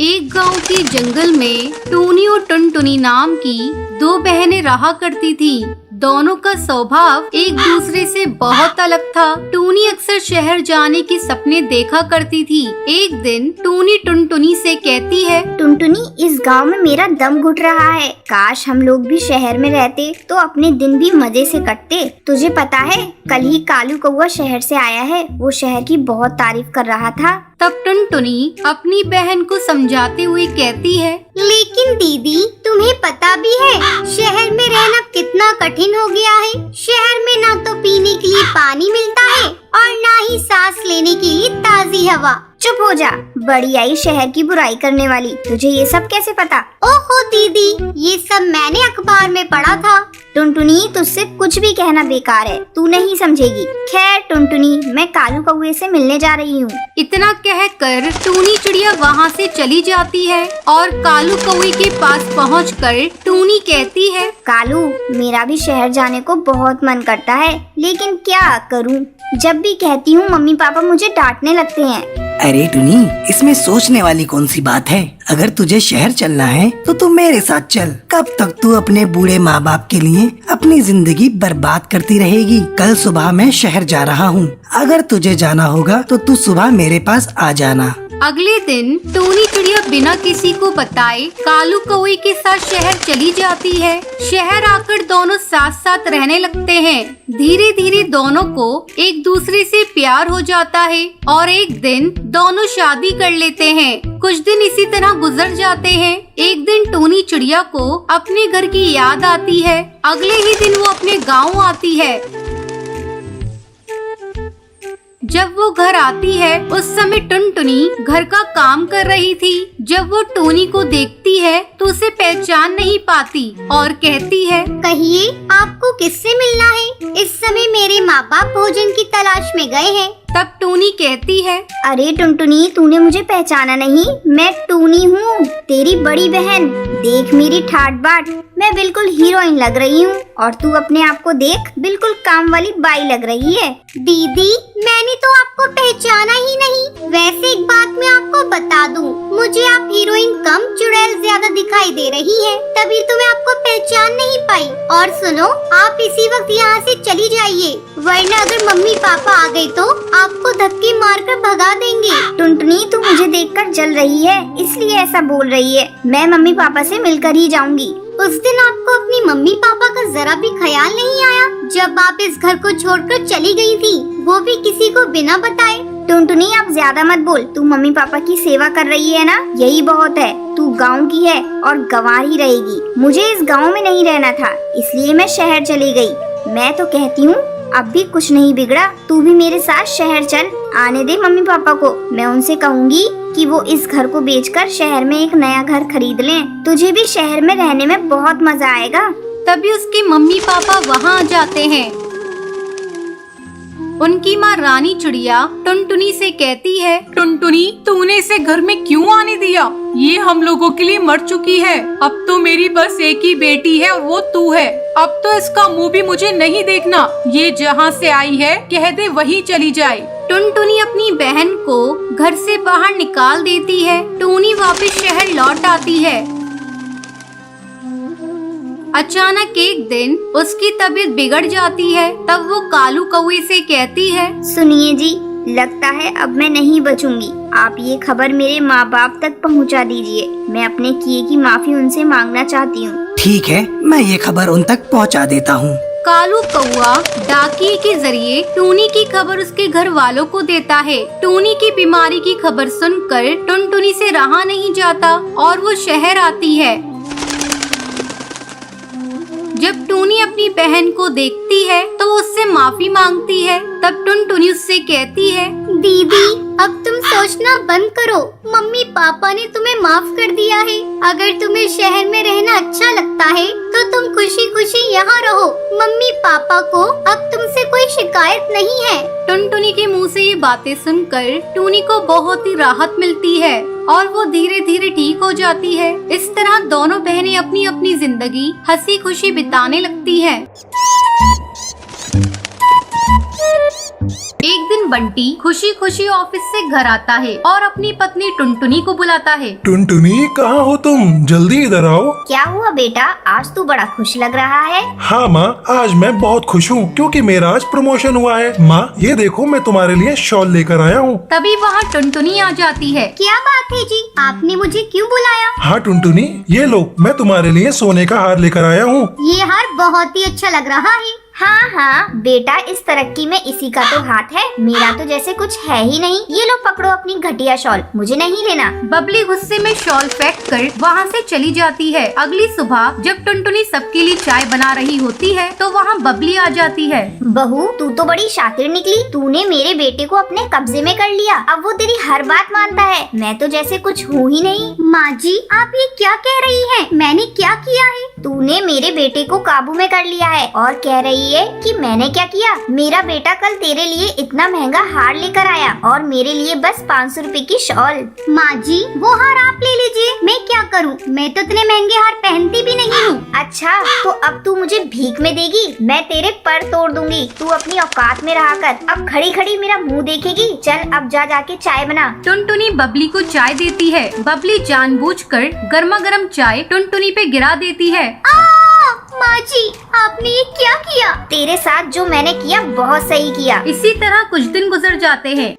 एक गांव के जंगल में टूनी और टुनटुनी नाम की दो बहनें रहा करती थी। दोनों का स्वभाव एक दूसरे से बहुत अलग था। टूनी अक्सर शहर जाने के सपने देखा करती थी। एक दिन टूनी टुनटुनी से कहती है, टुनटुनी, इस गांव में मेरा दम घुट रहा है। काश हम लोग भी शहर में रहते तो अपने दिन भी मजे से कटते। तुझे पता है, कल ही कालू कौआ शहर से आया है। वो शहर की बहुत तारीफ कर रहा था। तब टुनटुनी अपनी बहन को समझाते हुए कहती है, लेकिन दीदी, तुम्हें पता भी है शहर में रहना कितना कठिन हो गया है। शहर में ना तो पीने के लिए पानी मिलता है और ना ही सांस लेने के लिए ताजी हवा। चुप हो जा, बड़ी आई शहर की बुराई करने वाली। तुझे ये सब कैसे पता? ओहो दीदी, ये सब मैंने अखबार में पढ़ा था। टुनटुनी, तुझसे कुछ भी कहना बेकार है, तू नहीं समझेगी। खैर टुनटुनी, मैं कालू कौए से मिलने जा रही हूँ। इतना कहकर टूनी चिड़िया वहाँ से चली जाती है और कालू कौए के पास पहुंचकर टूनी कहती है, कालू, मेरा भी शहर जाने को बहुत मन करता है, लेकिन क्या करूँ? जब भी कहती हूँ मम्मी पापा मुझे डांटने लगते हैं। अरे टुनी, इसमें सोचने वाली कौन सी बात है? अगर तुझे शहर चलना है तो तू मेरे साथ चल। कब तक तू अपने बूढ़े माँ बाप के लिए अपनी जिंदगी बर्बाद करती रहेगी? कल सुबह मैं शहर जा रहा हूँ। अगर तुझे जाना होगा तो तू सुबह मेरे पास आ जाना। अगले दिन टूनी चिड़िया बिना किसी को बताए कालू कौए के साथ शहर चली जाती है। शहर आकर दोनों साथ साथ रहने लगते हैं। धीरे धीरे दोनों को एक दूसरे से प्यार हो जाता है और एक दिन दोनों शादी कर लेते हैं। कुछ दिन इसी तरह गुजर जाते हैं। एक दिन टूनी चिड़िया को अपने घर की याद आती है। अगले ही दिन वो अपने गाँव आती है। जब वो घर आती है उस समय टुनटुनी घर का काम कर रही थी। जब वो टूनी को देखती है तो उसे पहचान नहीं पाती और कहती है, कहिए, आपको किससे मिलना है? इस समय मेरे माँ बाप भोजन की तलाश में गए हैं। तब टूनी कहती है, अरे टुनटुनी, तूने मुझे पहचाना नहीं? मैं टूनी हूँ, तेरी बड़ी बहन। देख मेरी ठाट बाट, मैं बिल्कुल हीरोइन लग रही हूँ और तू अपने आप को देख, बिल्कुल काम वाली बाई लग रही है। दीदी, मैंने तो आपको पहचाना ही नहीं। वैसे एक बात मैं आपको बता दूं, मुझे आप हीरोइन कम चुड़ैल ज्यादा दिखाई दे रही है, तभी तो मैं आपको पहचान नहीं पाई। और सुनो, आप इसी वक्त यहाँ से चली जाइए, वरना अगर मम्मी पापा आ गए तो आपको धक्के मारकर भगा देंगे। टुनटुनी, तू मुझे देखकर जल रही है, इसलिए ऐसा बोल रही है। मैं मम्मी पापा से मिलकर ही जाऊंगी। उस दिन आपको अपनी मम्मी पापा का जरा भी ख्याल नहीं आया जब आप इस घर को छोड़कर चली गई थी, वो भी किसी को बिना बताए। टुनटुनी, आप ज्यादा मत बोल। तू मम्मी पापा की सेवा कर रही है ना, यही बहुत है। तू गांव की है और गंवार ही रहेगी। मुझे इस गांव में नहीं रहना था, इसलिए मैं शहर चली गई। मैं तो कहती हूँ अब भी कुछ नहीं बिगड़ा, तू भी मेरे साथ शहर चल। आने दे मम्मी पापा को, मैं उनसे कहूँगी कि वो इस घर को बेचकर शहर में एक नया घर खरीद लें। तुझे भी शहर में रहने में बहुत मजा आएगा। तभी उसके मम्मी पापा वहाँ आ जाते हैं। उनकी माँ रानी चिड़िया टुनटुनी से कहती है, टुनटुनी, तूने इसे घर में क्यों आने दिया? ये हम लोगों के लिए मर चुकी है। अब तो मेरी बस एक ही बेटी है और वो तू है। अब तो इसका मुंह भी मुझे नहीं देखना। ये जहाँ से आई है कह दे वहीं चली जाए। टुनटुनी अपनी बहन को घर से बाहर निकाल देती है। टूनी वापस शहर लौट आती है। अचानक एक दिन उसकी तबीयत बिगड़ जाती है। तब वो कालू कौए से कहती है, सुनिए जी, लगता है अब मैं नहीं बचूंगी। आप ये खबर मेरे माँ बाप तक पहुँचा दीजिए। मैं अपने किए की माफी उनसे मांगना चाहती हूँ। ठीक है, मैं ये खबर उन तक पहुँचा देता हूँ। कालू कौआ डाकिए के जरिए टूनी की खबर उसके घर वालों को देता है। टूनी की बीमारी की खबर सुनकर टुनटुनी से रहा नहीं जाता और वो शहर आती है। जब टूनी अपनी बहन को देखती है तो वो उससे माफी मांगती है। तब टुनटुनी उससे कहती है, दीदी, अब तुम सोचना बंद करो। मम्मी पापा ने तुम्हें माफ कर दिया है। अगर तुम्हें शहर में रहना अच्छा लगता है तो तुम खुशी खुशी यहाँ रहो। मम्मी पापा को अब तुमसे कोई शिकायत नहीं है। टुनटुनी के मुंह से ये बातें सुनकर टूनी को बहुत ही राहत मिलती है और वो धीरे धीरे ठीक हो जाती है। इस तरह दोनों बहनें अपनी अपनी जिंदगी हंसी खुशी बिताने लगती है। एक दिन बंटी खुशी खुशी ऑफिस से घर आता है और अपनी पत्नी टुनटुनी को बुलाता है। टुनटुनी, कहाँ हो तुम? जल्दी इधर आओ। क्या हुआ बेटा, आज तू बड़ा खुश लग रहा है। हाँ माँ, आज मैं बहुत खुश हूँ क्योंकि मेरा आज प्रमोशन हुआ है। माँ, ये देखो मैं तुम्हारे लिए शॉल लेकर आया हूँ। तभी वहाँ टुनटुनी आ जाती है। क्या बात है जी, आपने मुझे क्यों बुलाया? हाँ टुनटुनी, ये लो मैं तुम्हारे लिए सोने का हार लेकर आया हूँ। ये हार बहुत ही अच्छा लग रहा है। हाँ हाँ बेटा, इस तरक्की में इसी का तो हाथ है, मेरा तो जैसे कुछ है ही नहीं। ये लो पकड़ो अपनी घटिया शॉल, मुझे नहीं लेना। बबली गुस्से में शॉल फेंक कर वहाँ से चली जाती है। अगली सुबह जब टुनटुनी सबके लिए चाय बना रही होती है तो वहाँ बबली आ जाती है। बहू, तू तो बड़ी शातिर निकली, तूने मेरे बेटे को अपने कब्जे में कर लिया। अब वो तेरी हर बात मानता है, मैं तो जैसे कुछ हूँ ही नहीं। माँ जी, आप ये क्या कह रही हैं? मैंने क्या किया है? तूने मेरे बेटे को काबू में कर लिया है और कह रही है कि मैंने क्या किया। मेरा बेटा कल तेरे लिए इतना महंगा हार लेकर आया और मेरे लिए बस 500 रुपए की शॉल। माँ जी, वो हार आप ले लीजिए, मैं क्या करूँ? मैं तो इतने महंगे हार पहनती भी नहीं हूँ। अच्छा, तो अब तू मुझे भीख में देगी? मैं तेरे पर तोड़ दूंगी। तू अपनी औकात में रहा कर, अब खड़ी खड़ी मेरा मुंह देखेगी। चल अब जा जाके चाय बना। टुनटुनी बबली को चाय देती है। बबली जानबूझकर गर्मा गर्म चाय टुनटुनी पे गिरा देती है। माँ जी, आपने ये क्या किया? तेरे साथ जो मैंने किया बहुत सही किया। इसी तरह कुछ दिन गुजर जाते हैं।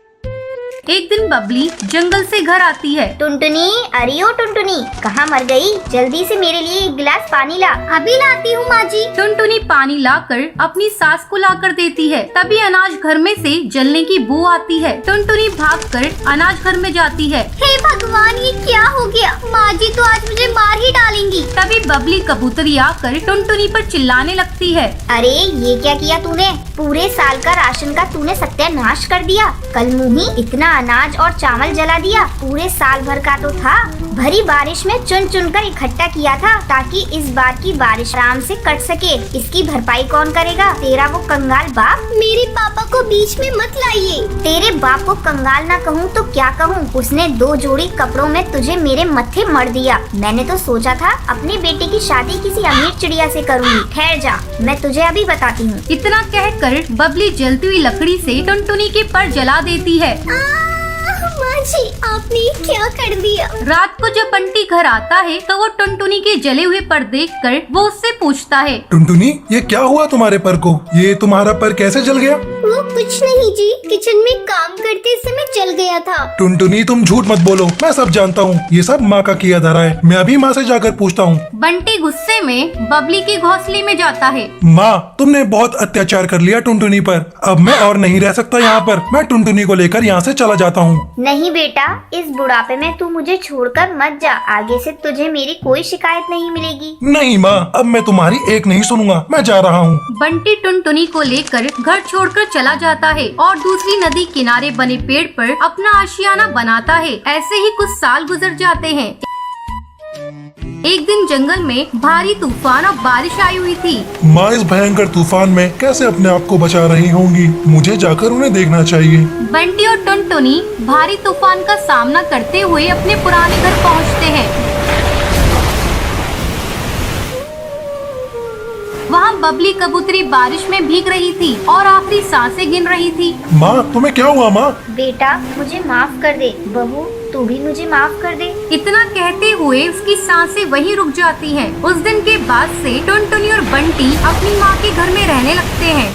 एक दिन बबली जंगल से घर आती है। टुनटुनी, अरे ओ टुनटुनी, कहाँ मर गई? जल्दी से मेरे लिए एक गिलास पानी ला। अभी लाती हूँ माँ जी। टुनटुनी पानी लाकर अपनी सास को लाकर देती है। तभी अनाज घर में से जलने की बू आती है। टुनटुनी भागकर अनाज घर में जाती है। हे भगवान, ये क्या हो गया? माँ जी तो आज मुझे मार ही डालेंगी। तभी बबली कबूतरी आकर टुनटुनी पर चिल्लाने लगती है। अरे ये क्या किया तूने? पूरे साल का राशन का तूने सत्यानाश कर दिया। कल मुही इतना अनाज और चावल जला दिया, पूरे साल भर का तो था। भरी बारिश में चुन चुन कर इकट्ठा किया था ताकि इस बार की बारिश आराम से कट सके। इसकी भरपाई कौन करेगा? तेरा वो कंगाल बाप। मेरे पापा को बीच में मत लाइए। तेरे बाप को कंगाल ना कहूँ तो क्या कहूँ? उसने 2 जोड़ी कपड़ों में तुझे मेरे मत्थे मर दिया। मैंने तो सोचा था अपने बेटे की शादी किसी अमीर चिड़िया से करूँगी। ठहर जा, मैं तुझे अभी बताती हूँ। इतना कहकर बबली जलती हुई लकड़ी से टुनटुनी के पर जला देती है। माँ जी, आपने ये क्या कर दिया? रात को जब बंटी घर आता है तो वो टुनटुनी के जले हुए पर देखकर वो उससे पूछता है। टुनटुनी, ये क्या हुआ तुम्हारे पर को? ये तुम्हारा पर कैसे जल गया? वो कुछ नहीं जी, किचन में काम करते समय जल गया था। टुनटुनी, तुम झूठ मत बोलो, मैं सब जानता हूँ। ये सब माँ का किया धरा है। मैं अभी माँ से जाकर पूछता हूँ। बंटी गुस्से में बबली के घोंसले में जाता है। माँ, तुमने बहुत अत्याचार कर लिया टुनटुनी पर। अब मैं और नहीं रह सकता यहाँ पर। मैं टुनटुनी को लेकर यहाँ से चला जाता हूँ। नहीं बेटा, इस बुढ़ापे में तू मुझे छोड़कर मत जा। आगे से तुझे मेरी कोई शिकायत नहीं मिलेगी। नहीं माँ, अब मैं तुम्हारी एक नहीं सुनूंगा। मैं जा रहा हूँ। बंटी टुनटुनी को लेकर घर छोड़कर चला जाता है और दूसरी नदी किनारे बने पेड़ पर अपना आशियाना बनाता है। ऐसे ही कुछ साल गुजर जाते हैं। एक दिन जंगल में भारी तूफान और बारिश आई हुई थी। माँ इस भयंकर तूफान में कैसे अपने आप को बचा रही होंगी? मुझे जाकर उन्हें देखना चाहिए। बंटी और टुनटुनी भारी तूफान का सामना करते हुए अपने पुराने घर पहुंचते हैं। वहाँ बबली कबूतरी बारिश में भीग रही थी और आखिरी सांसें गिन रही थी। माँ, तुम्हें क्या हुआ? माँ, बेटा मुझे माफ कर दे। बहू, तू भी मुझे माफ कर दे। इतना कहते हुए उसकी सांसें वहीं रुक जाती हैं। उस दिन के बाद से टुनटुनी और बंटी अपनी माँ के घर में रहने लगते हैं।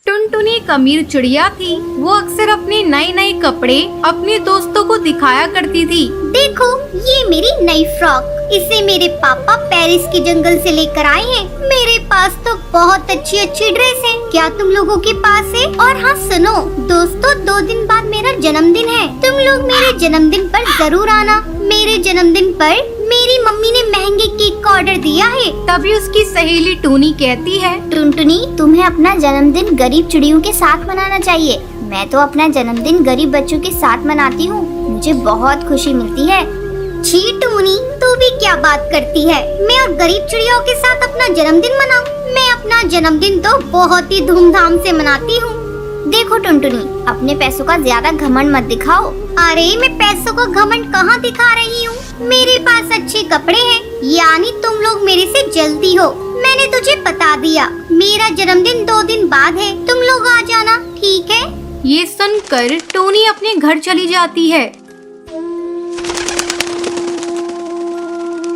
टुनटुनी एक अमीर चिड़िया थी। वो अक्सर अपने नए नए कपड़े अपने दोस्तों को दिखाया करती थी। देखो, ये मेरी नई फ्रॉक, इसे मेरे पापा पेरिस के जंगल से लेकर आए हैं। मेरे पास तो बहुत अच्छी अच्छी ड्रेस है। क्या तुम लोगों के पास है? और हाँ सुनो दोस्तों, 2 दिन बाद मेरा जन्मदिन है। तुम लोग मेरे जन्मदिन पर जरूर आना। मेरे जन्मदिन पर मेरी मम्मी ने महंगे केक का ऑर्डर दिया है। तभी उसकी सहेली टूनी कहती है, टुनटुनी, तुम्हें अपना जन्मदिन गरीब चिड़ियों के साथ मनाना चाहिए। मैं तो अपना जन्मदिन गरीब बच्चों के साथ मनाती हूँ। मुझे बहुत खुशी मिलती है। छी टूनी, तू भी क्या बात करती है? मैं और गरीब चिड़ियों के साथ अपना जन्मदिन मनाऊं? मैं अपना जन्मदिन तो बहुत ही धूमधाम से मनाती हूँ। देखो टुनटुनी, अपने पैसों का ज्यादा घमंड मत दिखाओ। अरे मैं पैसों का घमंड कहाँ दिखा रही हूँ? मेरे पास अच्छे कपड़े हैं, यानी तुम लोग मेरे से जलती हो। मैं मैंने तुझे बता दिया, मेरा जन्मदिन 2 दिन बाद है, तुम लोग आ जाना, ठीक है? ये सुनकर टोनी अपने घर चली जाती है।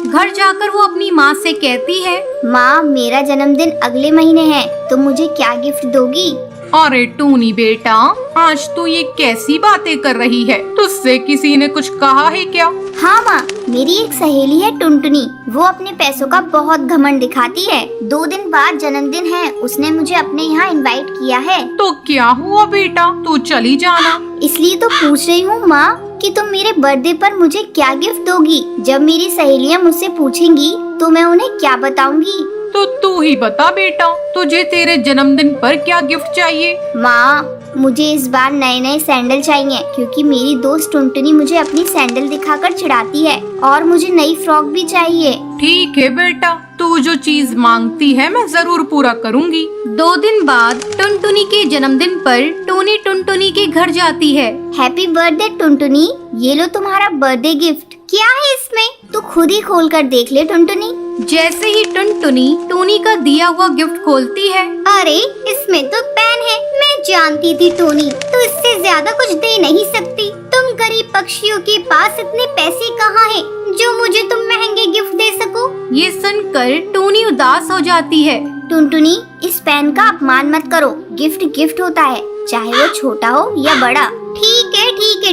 घर जाकर वो अपनी माँ से कहती है, माँ, मेरा जन्मदिन अगले महीने है, तुम मुझे क्या गिफ्ट दोगी? अरे टूनी बेटा, आज तू ये कैसी बातें कर रही है? तुझसे किसी ने कुछ कहा है क्या? हाँ माँ, मेरी एक सहेली है टुनटुनी, वो अपने पैसों का बहुत घमंड दिखाती है। 2 दिन बाद जन्मदिन है, उसने मुझे अपने यहाँ इनवाइट किया है। तो क्या हुआ बेटा, तू चली जाना। इसलिए तो पूछ रही हूँ माँ कि तुम मेरे बर्थडे पर मुझे क्या गिफ्ट दोगी? जब मेरी सहेलियाँ मुझसे पूछेंगी तो मैं उन्हें क्या बताऊंगी? तो तू ही बता बेटा, तुझे तेरे जन्मदिन पर क्या गिफ्ट चाहिए? माँ, मुझे इस बार नए नए सैंडल चाहिए, क्योंकि मेरी दोस्त टुनटुनी मुझे अपनी सैंडल दिखाकर चिढ़ाती है, और मुझे नई फ्रॉक भी चाहिए। ठीक है बेटा, तू जो चीज मांगती है मैं जरूर पूरा करूँगी। 2 दिन बाद टुनटुनी के जन्मदिन पर टोनी टुनटुनी के घर जाती है। हैप्पी बर्थडे टुनटुनी, ये लो तुम्हारा बर्थडे गिफ्ट। क्या है इसमें? तू खुद ही खोल कर देख ले टुनटुनी। जैसे ही टुनटुनी टोनी का दिया हुआ गिफ्ट खोलती है, अरे इसमें तो पेन है। मैं जानती थी टोनी, तू इससे ज्यादा कुछ दे नहीं सकती। तुम गरीब पक्षियों के पास इतने पैसे कहाँ हैं जो मुझे तुम महंगे गिफ्ट दे सको? ये सुनकर टोनी उदास हो जाती है। टुनटुनी, इस पेन का अपमान मत करो। गिफ्ट गिफ्ट होता है, चाहे वो छोटा हो या बड़ा। ठीक है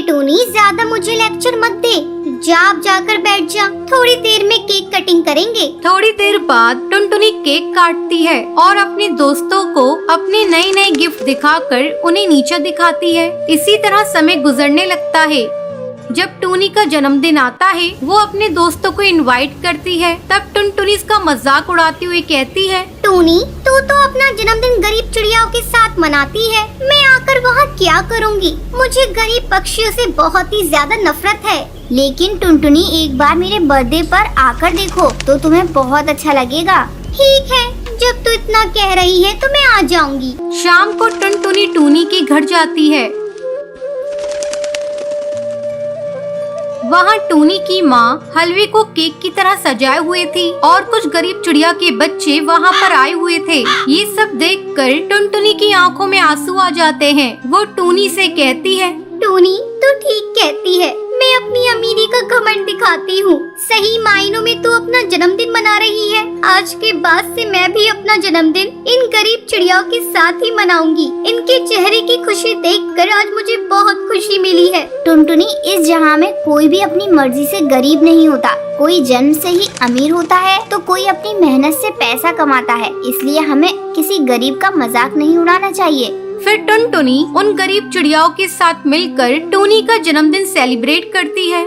टोनी, ज्यादा मुझे लेक्चर मत दे। जा आप जाकर बैठ जा, थोड़ी देर में केक कटिंग करेंगे। थोड़ी देर बाद टुनटुनी केक काटती है और अपने दोस्तों को अपने नए नए गिफ्ट दिखाकर उन्हें नीचा दिखाती है। इसी तरह समय गुजरने लगता है। जब टोनी का जन्मदिन आता है, वो अपने दोस्तों को इनवाइट करती है। तब टुनटुनी इसका मजाक उड़ाती हुई कहती है, टोनी, तू तो अपना जन्मदिन गरीब चिड़ियाओं के साथ मनाती है, मैं आकर वहाँ क्या करूँगी? मुझे गरीब पक्षियों से बहुत ही ज्यादा नफरत है। लेकिन टुनटुनी, एक बार मेरे बर्थडे पर आकर देखो तो तुम्हें बहुत अच्छा लगेगा। ठीक है, जब तू इतना कह रही है तो मैं आ जाऊंगी। शाम को टुनटुनी टोनी के घर जाती है। वहाँ टोनी की माँ हलवे को केक की तरह सजाए हुए थी और कुछ गरीब चिड़िया के बच्चे वहाँ पर आए हुए थे। ये सब देखकर टुनटुनी की आंखों में आंसू आ जाते हैं। वो टोनी से कहती है, टोनी, तू ठीक कहती है, मैं अपनी अमीरी का घमंड दिखाती हूँ। सही मायनों में तू अपना जन्मदिन मना रही है। आज के बाद से मैं भी अपना जन्मदिन इन गरीब चिड़ियाओं के साथ ही मनाऊंगी। इनके चेहरे की खुशी देखकर आज मुझे बहुत खुशी मिली है। टुनटुनी, इस जहाँ में कोई भी अपनी मर्जी से गरीब नहीं होता। कोई जन्म से ही अमीर होता है तो कोई अपनी मेहनत से पैसा कमाता है। इसलिए हमें किसी गरीब का मजाक नहीं उड़ाना चाहिए। फिर टुनटुनी उन गरीब चिड़ियाओं के साथ मिलकर टोनी का जन्मदिन सेलिब्रेट करती है।